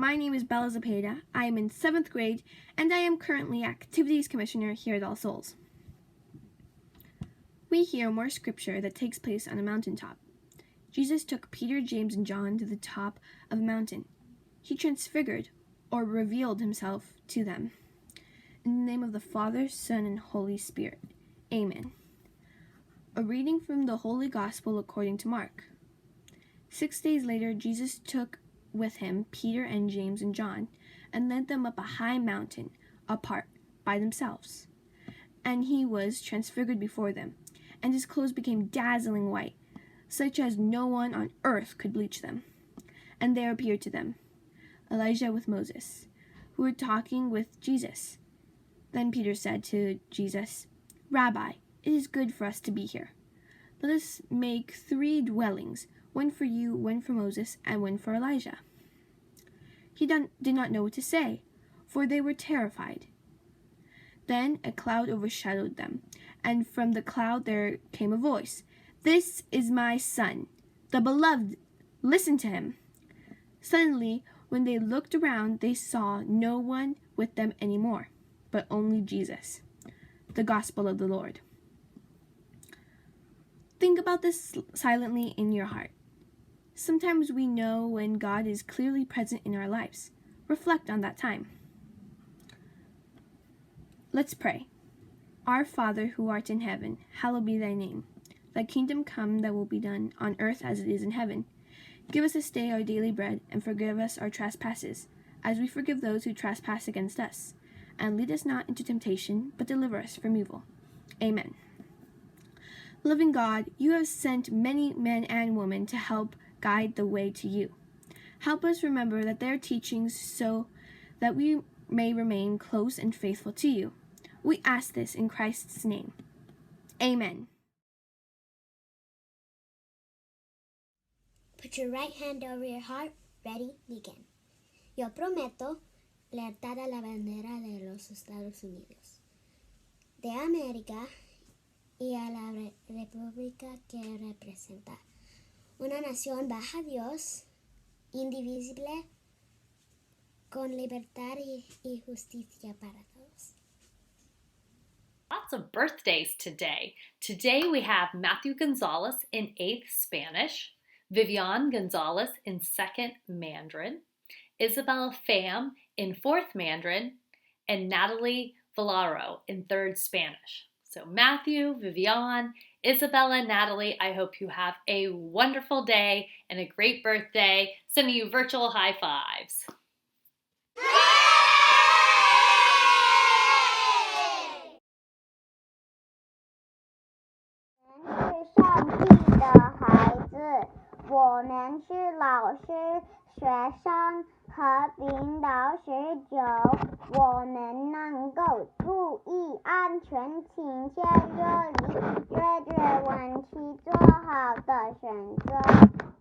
My name is Bella Zepeda. I am in 7th grade, and I am currently Activities Commissioner here at All Souls. We hear more scripture that takes place on a mountaintop. Jesus took Peter, James, and John to the top of a mountain. He transfigured, or revealed himself to them. In the name of the Father, Son, and Holy Spirit. Amen. A reading from the Holy Gospel according to Mark. 6 days later, Jesus took with him Peter and James and John, and led them up a high mountain, apart, by themselves. And he was transfigured before them, and his clothes became dazzling white, such as no one on earth could bleach them. And there appeared to them Elijah with Moses, who were talking with Jesus. Then Peter said to Jesus, "Rabbi, it is good for us to be here. Let us make 3 dwellings, one for you, one for Moses, and one for Elijah." He did not know what to say, for they were terrified. Then a cloud overshadowed them, and from the cloud there came a voice, "This is my son, the beloved. Listen to him." Suddenly, when they looked around, they saw no one with them anymore, but only Jesus. The Gospel of the Lord. Think about this silently in your heart. Sometimes we know when God is clearly present in our lives. Reflect on that time. Let's pray. Our Father who art in heaven, hallowed be thy name. Thy kingdom come, thy will be done, on earth as it is in heaven. Give us this day our daily bread, and forgive us our trespasses, as we forgive those who trespass against us. And lead us not into temptation, but deliver us from evil. Amen. Loving God, you have sent many men and women to help guide the way to you. Help us remember that their teachings so that we may remain close and faithful to you. We ask this in Christ's name. Amen. Put your right hand over your heart. Ready, begin. Yo prometo lealtad a la bandera de los Estados Unidos, de América y a la república que representa una nación bajo Dios, indivisible, con libertad y justicia para todos. Lots of birthdays today. Today we have Matthew Gonzalez in 8th Spanish, Vivian Gonzalez in 2nd Mandarin, Isabel Pham in 4th Mandarin, and Natalie Villaro in 3rd Spanish. So Matthew, Vivian, Isabella, and Natalie, I hope you have a wonderful day and a great birthday. Sending you virtual high fives.我们是老师、学生和领导许久，我们能够注意安全，请先热问题，做好的选择。